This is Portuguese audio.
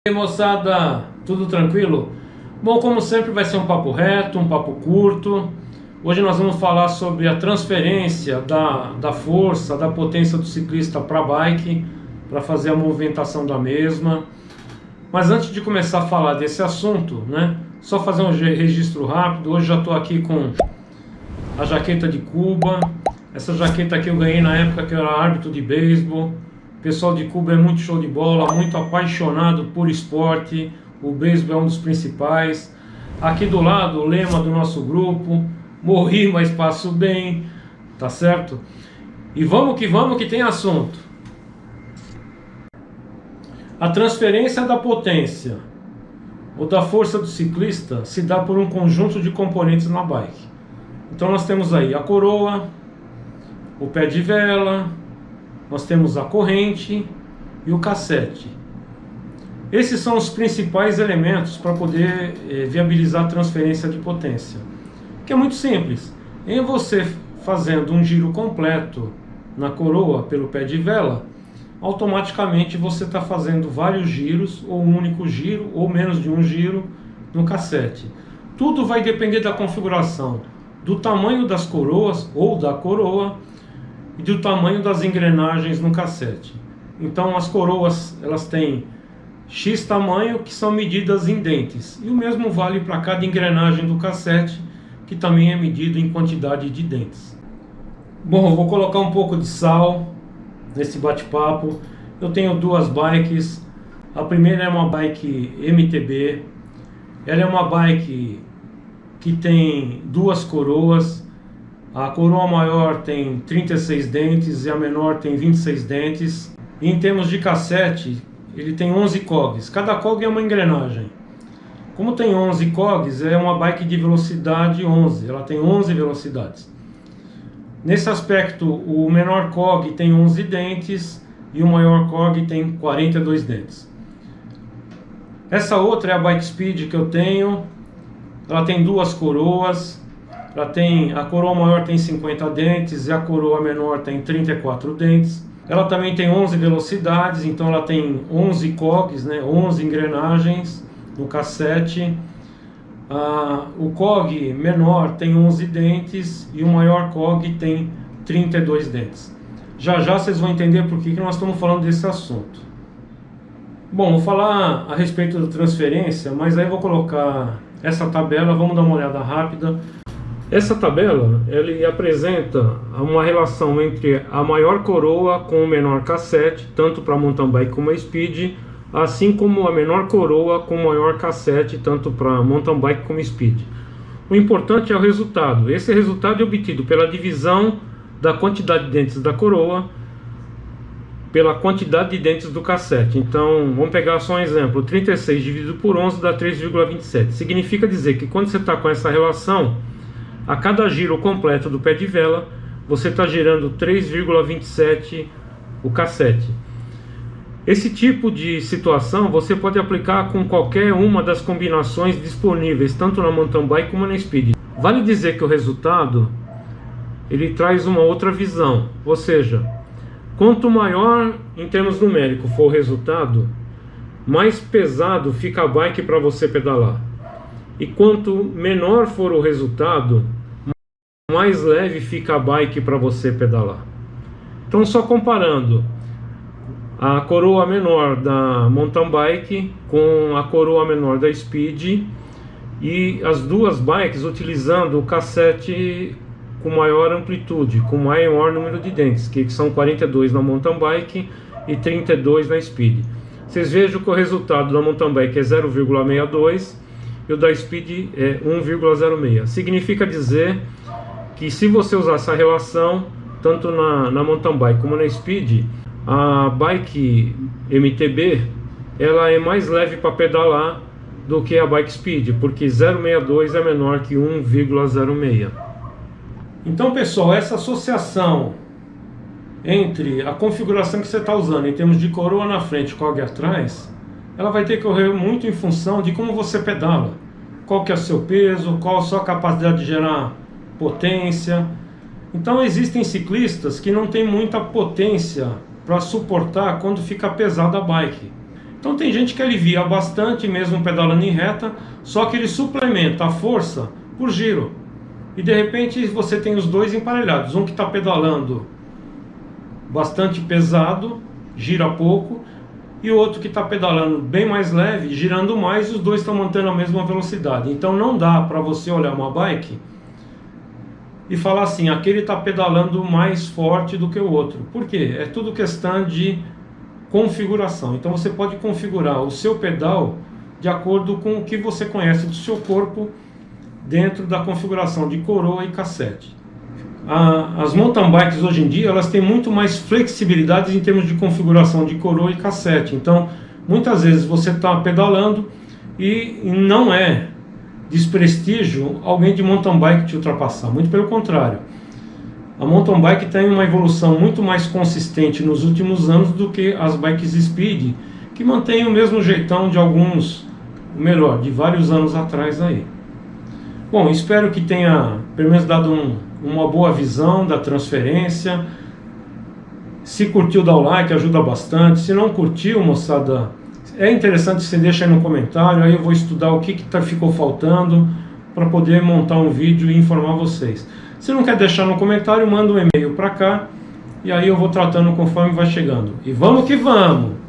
E aí, moçada, tudo tranquilo? Bom, como sempre vai ser um papo reto, um papo curto. Hoje nós vamos falar sobre a transferência da força, da potência do ciclista para a bike, para fazer a movimentação da mesma. Mas antes de começar a falar desse assunto, né, só fazer um registro rápido. Hoje já estou aqui com a jaqueta de Cuba. Essa jaqueta aqui eu ganhei na época que eu era árbitro de beisebol. O pessoal de Cuba é muito show de bola, muito apaixonado por esporte. O beisebol é um dos principais. Aqui do lado, o lema do nosso grupo: morri, mas passo bem. Tá certo? E vamos que tem assunto. A transferência da potência ou da força do ciclista se dá por um conjunto de componentes na bike. Então nós temos aí a coroa, o pé de vela, nós temos a corrente e o cassete. Esses são os principais elementos para poder viabilizar a transferência de potência, que é muito simples. Em você fazendo um giro completo na coroa pelo pé de vela, automaticamente você está fazendo vários giros, ou um único giro, ou menos de um giro no cassete. Tudo vai depender da configuração, do tamanho das coroas ou da coroa e do tamanho das engrenagens no cassete. Então as coroas, elas têm X tamanho, que são medidas em dentes, e o mesmo vale para cada engrenagem do cassete, que também é medido em quantidade de dentes. Bom, eu vou colocar um pouco de sal nesse bate-papo. Eu tenho duas bikes. A primeira é uma bike MTB. Ela é uma bike que tem duas coroas. A coroa maior tem 36 dentes e a menor tem 26 dentes. E em termos de cassete, ele tem 11 cogs. Cada cog é uma engrenagem. Como tem 11 cogs, é uma bike de velocidade 11. Ela tem 11 velocidades. Nesse aspecto, o menor cog tem 11 dentes e o maior cog tem 42 dentes. Essa outra é a Bike Speed que eu tenho. Ela tem duas coroas. A coroa maior tem 50 dentes e a coroa menor tem 34 dentes. Ela também tem 11 velocidades, então ela tem 11 cogs, né, 11 engrenagens no cassete. O cog menor tem 11 dentes e o maior cog tem 32 dentes. Já vocês vão entender por que nós estamos falando desse assunto. Bom, vou falar a respeito da transferência, mas aí eu vou colocar essa tabela, vamos dar uma olhada rápida. Essa tabela, ele apresenta uma relação entre a maior coroa com o menor cassete, tanto para mountain bike como a speed, assim como a menor coroa com o maior cassete, tanto para mountain bike como speed. O importante é o resultado. Esse resultado é obtido pela divisão da quantidade de dentes da coroa pela quantidade de dentes do cassete. Então, vamos pegar só um exemplo. 36 dividido por 11 dá 3,27. Significa dizer que quando você está com essa relação, a cada giro completo do pé de vela, você está girando 3,27 o cassete. Esse tipo de situação você pode aplicar com qualquer uma das combinações disponíveis, tanto na mountain bike como na speed. Vale dizer que o resultado, ele traz uma outra visão, ou seja, quanto maior em termos numéricos for o resultado, mais pesado fica a bike para você pedalar. E quanto menor for o resultado, mais leve fica a bike para você pedalar. Então, só comparando a coroa menor da mountain bike com a coroa menor da speed, e as duas bikes utilizando o cassete com maior amplitude, com maior número de dentes, que são 42 na mountain bike e 32 na speed. Vocês vejam que o resultado da mountain bike é 0,62 e o da speed é 1,06. Significa dizer que se você usar essa relação, tanto na mountain bike como na speed, a bike MTB, ela é mais leve para pedalar do que a bike speed, porque 0,62 é menor que 1,06. Então, pessoal, essa associação entre a configuração que você está usando em termos de coroa na frente e cog atrás, ela vai ter que ocorrer muito em função de como você pedala. Qual que é o seu peso, qual a sua capacidade de gerar potência. Então existem ciclistas que não têm muita potência para suportar quando fica pesada a bike. Então tem gente que alivia bastante mesmo pedalando em reta, só que ele suplementa a força por giro. E de repente você tem os dois emparelhados, um que está pedalando bastante pesado, gira pouco, e o outro que está pedalando bem mais leve, girando mais, e os dois estão mantendo a mesma velocidade. Então não dá para você olhar uma bike e falar assim, aquele está pedalando mais forte do que o outro. Por quê? É tudo questão de configuração. Então você pode configurar o seu pedal de acordo com o que você conhece do seu corpo dentro da configuração de coroa e cassete. As mountain bikes hoje em dia elas têm muito mais flexibilidade em termos de configuração de coroa e cassete. Então muitas vezes você está pedalando e não é desprestígio alguém de mountain bike te ultrapassar, muito pelo contrário. A mountain bike tem uma evolução muito mais consistente nos últimos anos do que as bikes speed, que mantêm o mesmo jeitão de alguns, melhor, de vários anos atrás aí. Bom, espero que tenha pelo menos dado uma boa visão da transferência. Se curtiu, dá o like, ajuda bastante. Se não curtiu, moçada, é interessante você deixar aí no comentário, aí eu vou estudar o que ficou faltando para poder montar um vídeo e informar vocês. Se não quer deixar no comentário, manda um e-mail para cá e aí eu vou tratando conforme vai chegando. E vamos que vamos!